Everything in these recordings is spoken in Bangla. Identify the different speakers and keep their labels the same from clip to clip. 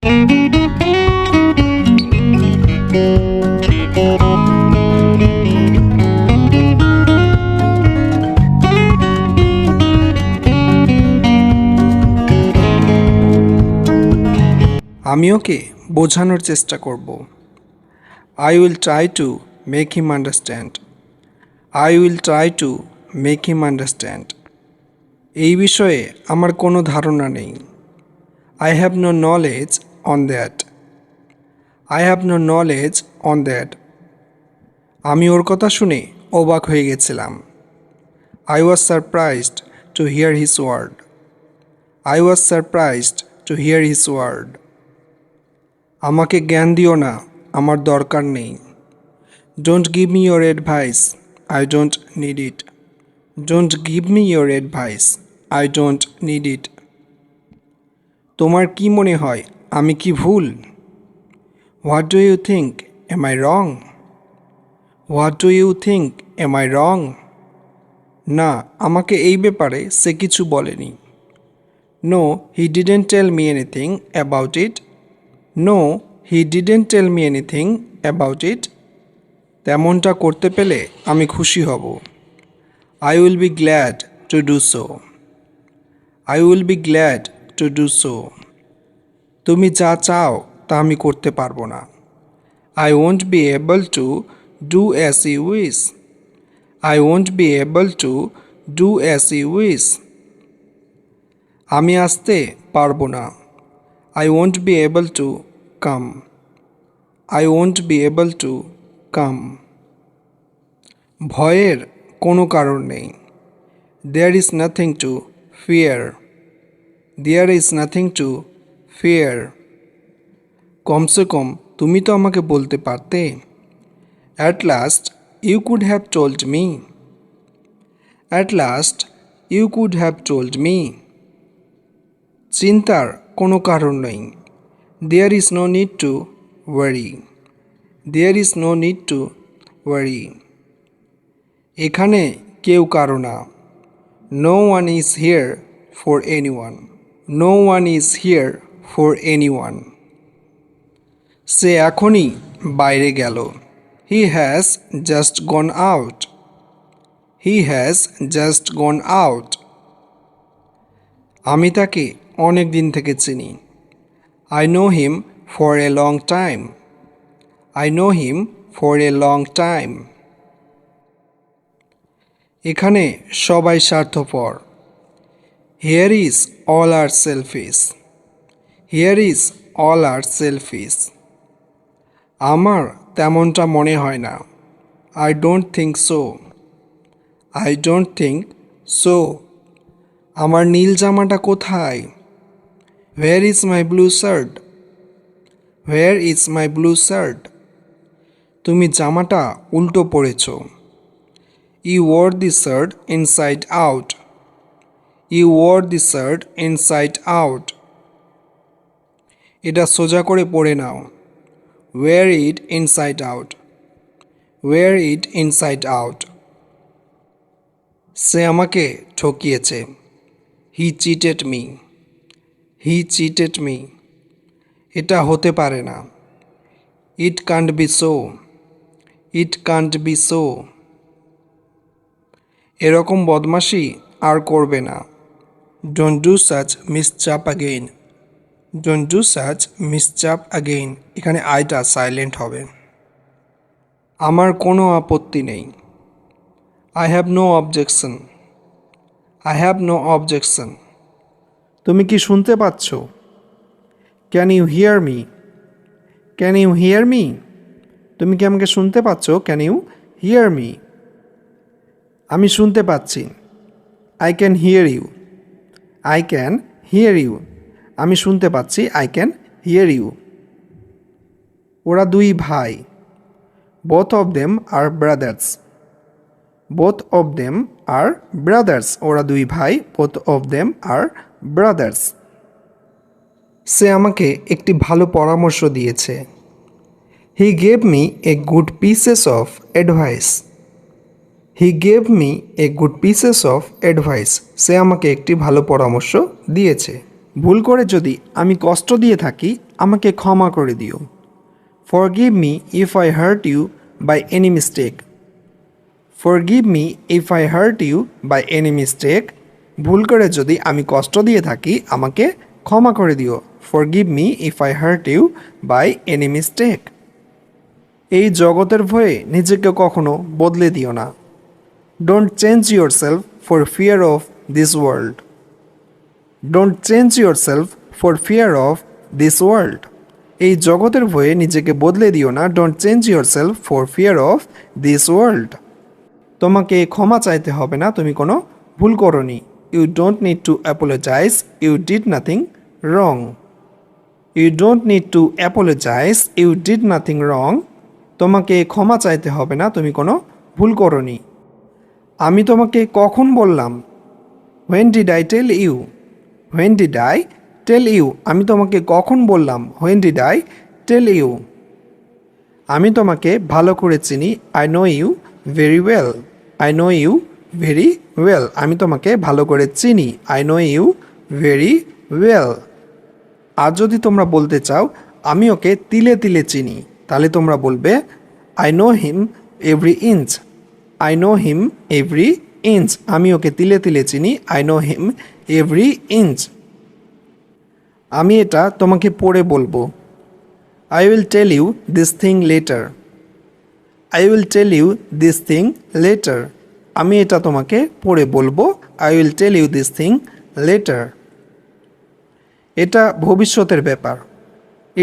Speaker 1: আমি ওকে বোঝানোর চেষ্টা করব। I will try to make him understand. I will try to make him understand. এই বিষয়ে আমার কোনো ধারণা নেই। I have no knowledge on that. I have no knowledge on that. আমি ওর কথা শুনে অবাক হয়ে গেছিলাম। I was surprised to hear his word. I was surprised to hear his word. আমাকে জ্ঞান দিও না, আমার দরকার নেই। Don't give me your advice. I don't need it. Don't give me your advice. I don't need it. তোমার কি মনে হয় আমি কি ভুল? What do you think? Am I wrong? What do you think? Am I wrong? না, আমাকে এই ব্যাপারে সে কিছু বলেনি। No, he didn't tell me anything about it. No, he didn't tell me anything about it. তেমনটা করতে পেলে আমি খুশি হব। I will be glad to do so. I will be glad to do so. তুমি যা চাও তা আমি করতে পারবো না। I won't be able to do as you wish. I won't be able to do as you wish. আমি আসতে পারবো না। I won't be able to come. I won't be able to come. ভয়ের কোনো কারণ নেই। There is nothing to fear. There is nothing to fear. কমসে কম তুমি তো আমাকে বলতে পারতে। At last you could have told me. At last you could have told me. চিন্তার কোনো কারণ নেই। There is no need to worry. There is no need to worry. এখানে কেউ কারো না। No one is here for anyone. No one is here for anyone. সে এখনই বাইরে গেল। He has just gone out. He has just gone out. আমি তাকে অনেক দিন থেকে চিনি। I know him for a long time. I know him for a long time. এখানে সবাই স্বার্থপর। Here is all are selfish. Here is all are selfish. আমার তেমনটা মনে হয় না। I don't think so. I don't think so. আমার নীল জামাটা কোথায়? Where is my blue shirt? Where is my blue shirt? তুমি জামাটা উল্টো পরেছো। You wore the shirt inside out. You wore the shirt inside out. এটা সোজা করে পরে নাও। Wear it inside out. Wear it inside out. সে আমাকে ঠকিয়েছে। He cheated me. He cheated me. এটা হতে পারে না। It can't be so. It can't be so. এরকম বদমাশি আর করবে না। Don't do such mischief again. Don't do such mischief again. এখানে আইটা সাইলেন্ট হবে। আমার কোনো আপত্তি নেই। I have no objection. I have no objection. তুমি কি শুনতে পাচ্ছ? Can you hear me? Can you hear me? তুমি কি আমাকে শুনতে পাচ্ছ? Can you hear me? আমি শুনতে পাচ্ছি। I can hear you. I can hear you. আমি শুনতে পাচ্ছি। I can hear you. ওরা দুই ভাই। Both of them are brothers. Both of them are brothers. ওরা দুই ভাই। Both of them are brothers. সে আমাকে একটি ভালো পরামর্শ দিয়েছে। He gave me a good pieces of advice. He gave me a good pieces of advice. সে আমাকে একটি ভালো পরামর্শ দিয়েছে। ভুল করে যদি আমি কষ্ট দিয়ে থাকি আমাকে ক্ষমা করে দিও। Forgive me if I hurt you by any mistake. Forgive me if I hurt you by any mistake. ভুল করে যদি আমি কষ্ট দিয়ে থাকি আমাকে ক্ষমা করে দিও। Forgive me if I hurt you by any mistake. এই জগতের ভয়ে নিজেকে কখনো বদলে দিও না। Don't change yourself for fear of this world. Don't change yourself for fear of this world. এই জগতের ভয়ে নিজেকে বদলে দিও না। Don't change yourself for fear of this world. তোমাকে ক্ষমা চাইতে হবে না, তুমি কোনো ভুল করনি। You don't need to apologize. You did nothing wrong. You don't need to apologize. You did nothing wrong. তোমাকে ক্ষমা চাইতে হবে না, তুমি কোনো ভুল করনি। আমি তোমাকে কখন বললাম? When did I tell you? When did I tell you? আমি তোমাকে কখন বললাম? When did I tell you? আমি তোমাকে ভালো করে চিনি। I know you very well. I know you very well. আমি তোমাকে ভালো করে চিনি। I know you very well. আর যদি তোমরা বলতে চাও আমি ওকে তিলে তিলে চিনি, তাহলে তোমরা বলবে I know him every inch. I know him every inch. আমি ওকে তিলে তিলে চিনি। I know him every inch. আমি এটা তোমাকে পড়ে বলবো। I will tell you this thing later. I will tell you this thing later. আমি এটা তোমাকে পড়ে বলবো। I will tell you this thing later. এটা ভবিষ্যতের ব্যাপার।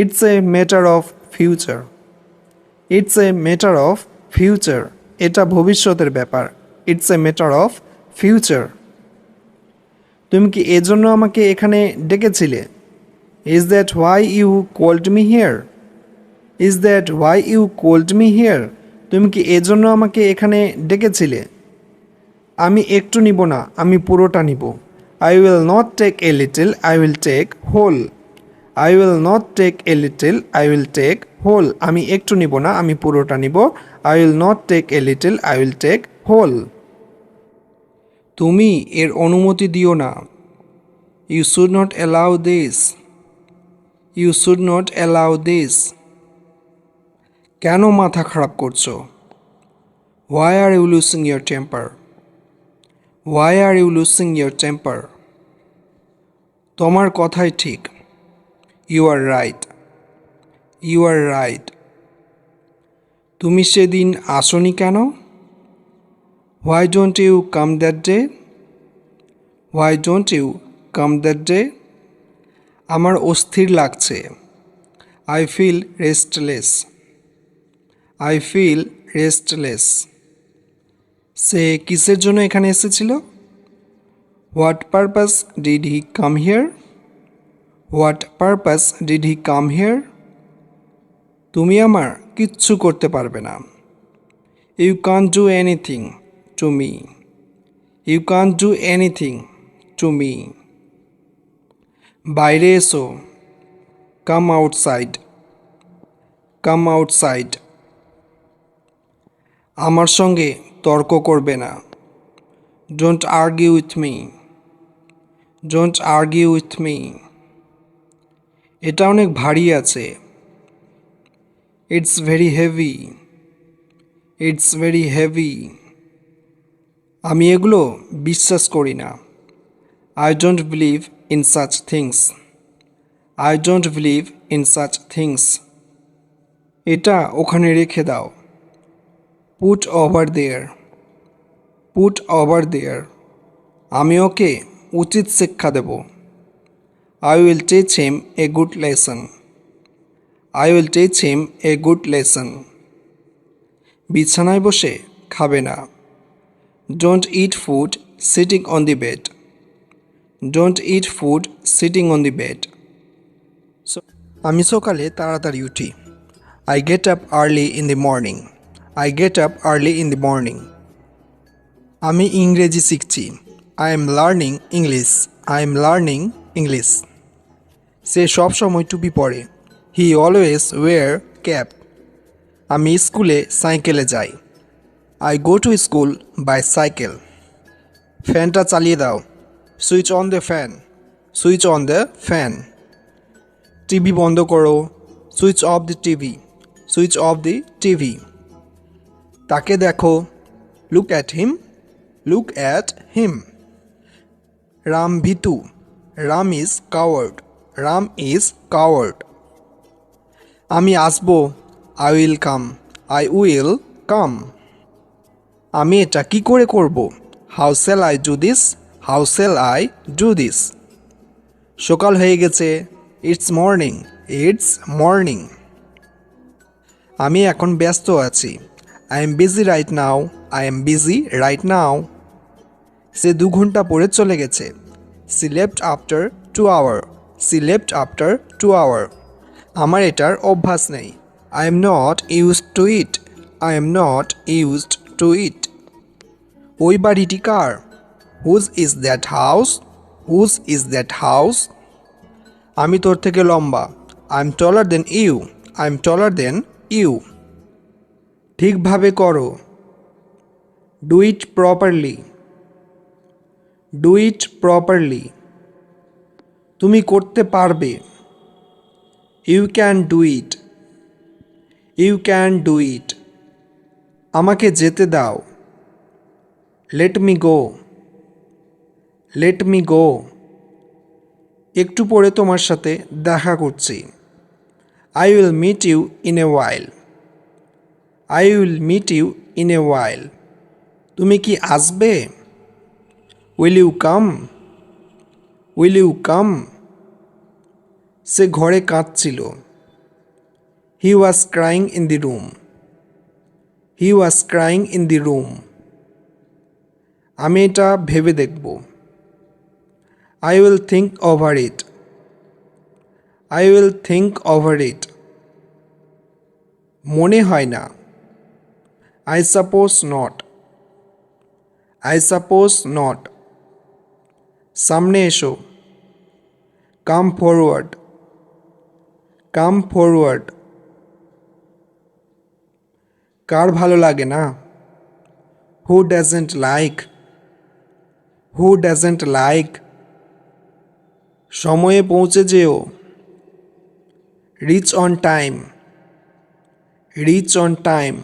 Speaker 1: It's a matter of future. It's a matter of future. এটা ভবিষ্যতের ব্যাপার। It's a matter of future. তুমি কি এজন্য আমাকে এখানে ডেকেছিলে? Is that why you called me here? Is that why you called me here? তুমি কি এজন্য আমাকে এখানে ডেকেছিলে? আমি একটু নিব না, আমি পুরোটা নিব। I will not take a little, I will take whole. I will not take a little, I will take whole. আমি একটু নিব না, আমি পুরোটা নিব। I will not take a little, I will take whole. তুমি এর অনুমতি দিও না। You should not allow this. You should not allow this. কেন মাথা খারাপ করছো? Why are you losing your temper? Why are you losing your temper? তোমার কথাই ঠিক। You are right. You are right. তুমি সেদিন আসোনি কেন? Why don't you come that day? Why don't you come that day? আমার অস্থির লাগছে। I feel restless. I feel restless. সে কিসের জন্য এখানে এসেছিল? What purpose did he come here? What purpose did he come here? তুমি আমার কিচ্ছু করতে পারবে না। You can't do anything to me. You can't do anything to me. বাইরে এসো। Come outside. Come outside. আমার সঙ্গে তর্ক করবে না। Don't argue with me. Don't argue with me. এটা অনেক ভারী আছে। It's very heavy. It's very heavy. আমি এগুলো বিশ্বাস করি না। I don't believe in such things. I don't believe in such things. এটা ওখানে রেখে দাও। Put over there. Put over there. আমি ওকে উচিত শিক্ষা দেব। I will teach him a good lesson. I will teach him a good lesson. বিছানায় বসে খাবে না। Don't eat food sitting on the bed. Don't eat food sitting on the bed. আমি সকালে তাড়াতাড়ি উঠি। I get up early in the morning. I get up early in the morning. আমি ইংরেজি শিখছি। I am learning English. I am learning English. সে সব সময় টুপি পরে। He always wear cap. আমি স্কুলে সাইকেলে যাই। I go to school by cycle. ফ্যানটা চালিয়ে দাও। Switch on the fan. Switch on the fan. TV বন্ধ করো, switch off the TV, switch off the TV. তাকে দেখো, look at him, look at him. Ram ভীতু, Ram is coward, Ram is coward. আমি আসবো, I will come, I will come. আমি এটা কি করে করব, how shall I do this, how shall I do this. সকাল হয়ে গেছে, ইটস মর্নিং, ইটস মর্নিং। আমি এখন ব্যস্ত আছি, I am busy right now, I am busy right now. সে 2 ঘন্টা পরে চলে গেছে, she left after 2 hour, she left after 2 hour. আমার এটার অভ্যাস নেই, I am not used to it, I am not used to it. ওই বাড়িটি কার, whose is that house, whose is that house. আমি তোর থেকে লম্বা, I am taller than you, I am taller than you. ঠিকভাবে করো, do it properly, do it properly. তুমি করতে পারবে, you can do it, you can do it. আমাকে যেতে দাও, let me go, let me go. একটু পরে তোমার সাথে দেখা করছি, I will meet you in a while, I will meet you in a while. তুমি কি আসবে, will you come, will you come. সে ঘরে কাঁদছিল, he was crying in the room, he was crying in the room. আমি এটা ভেবে দেখব, I will think over it, I will think over it. মনে হয় না, I suppose not, I suppose not. সামনে এসো, কাম ফরওয়ার্ড, কাম ফরওয়ার্ড। কার ভালো লাগে না, who doesn't like, who doesn't like. সময়ে পৌঁছে যেও, rich on time, rich on time.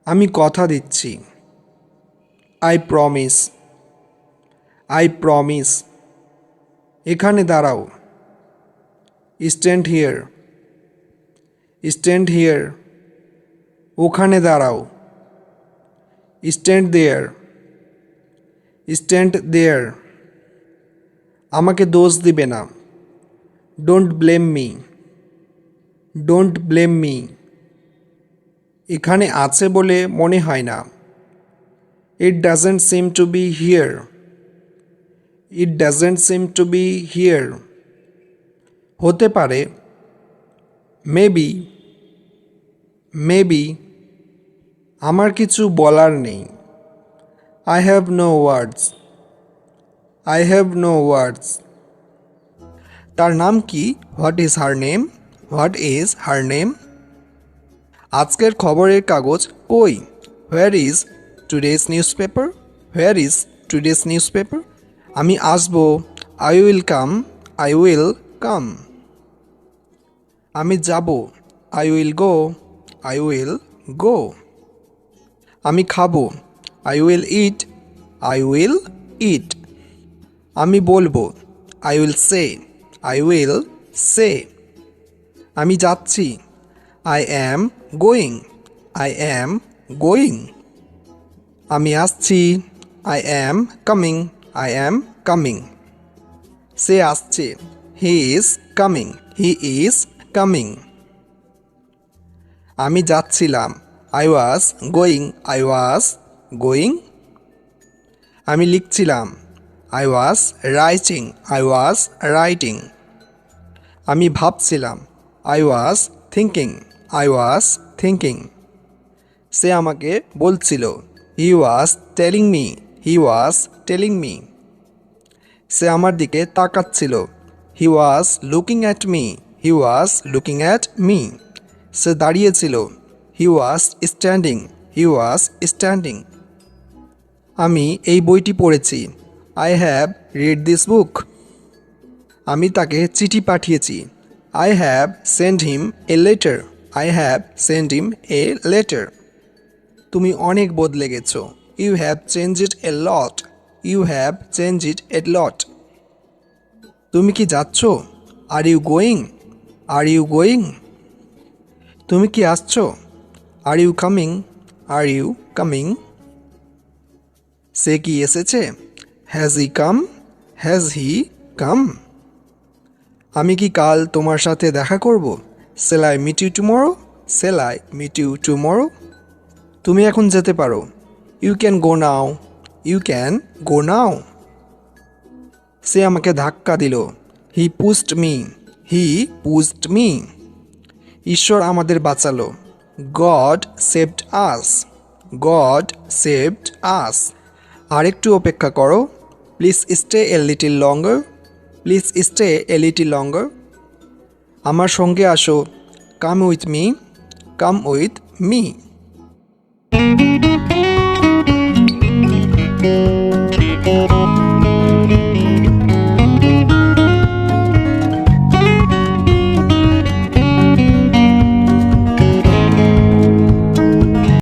Speaker 1: আমি কথা দিচ্ছি, আই প্রমিস, আই প্রমিস। এখানে দাঁড়াও, স্ট্যান্ড হিয়ার, স্ট্যান্ড হিয়ার। ওখানে দাঁড়াও, স্ট্যান্ড দেয়ার, স্ট্যান্ড দেয়ার। আমাকে দোষ দিবে না, don't blame me, don't blame me. এখানে আছে বলে মনে হয় না, it doesn't seem to be here, it doesn't seem to be here. হতে পারে, মেবি, মেবি। আমার কিছু বলার নেই, I have no words, I have no words. তার নাম কি, what is her name, what is her name. আজকের খবরের কাগজ কই, where is today's newspaper, where is today's newspaper. আমি আসবো, I will come, I will come. আমি যাব, I will go, I will go. আমি খাবো, I will eat, I will eat. আমি বলবো, I will say, I will say. আমি যাচ্ছি, I am going, I am going. আমি আসছি, I am coming, I am coming. সে আসছে, he is coming, he is coming. আমি যাচ্ছিলাম, I was going, I was going. আমি লিখছিলাম, I was writing, I was writing. আমি ভাবছিলাম, I was thinking, I was thinking. সে আমাকে বলছিল, he was telling me, he was telling me. সে আমার দিকে তাকাচ্ছিল, he was looking at me, he was looking at me. সে দাঁড়িয়েছিল, he was standing, he was standing. আমি এই বইটি পড়েছি, I have read this book, আমি তাকে চিঠি পাঠিয়েছি। I have sent him a letter. I have sent him a letter. তুমি অনেক বদলে গেছো। You have changed a lot. You have changed a lot. তুমি কি যাচ্ছ? Are you going? Are you going? তুমি কি আসছো? Are you coming? Are you coming? সে কি এসেছে? Has he come? Has he come? আমি কি কাল তোমার সাথে দেখা করব? Shall I meet you tomorrow? Shall I meet you tomorrow? তুমি এখন যেতে পারো। You can go now. You can go now. সে আমাকে ধাক্কা দিল। He pushed me. He pushed me. ঈশ্বর আমাদের বাঁচালো। God saved us. God saved us. আরেকটু অপেক্ষা করো। Please stay a little longer. Please stay a little longer. আমার সঙ্গে আসো। Come with me. Come with me.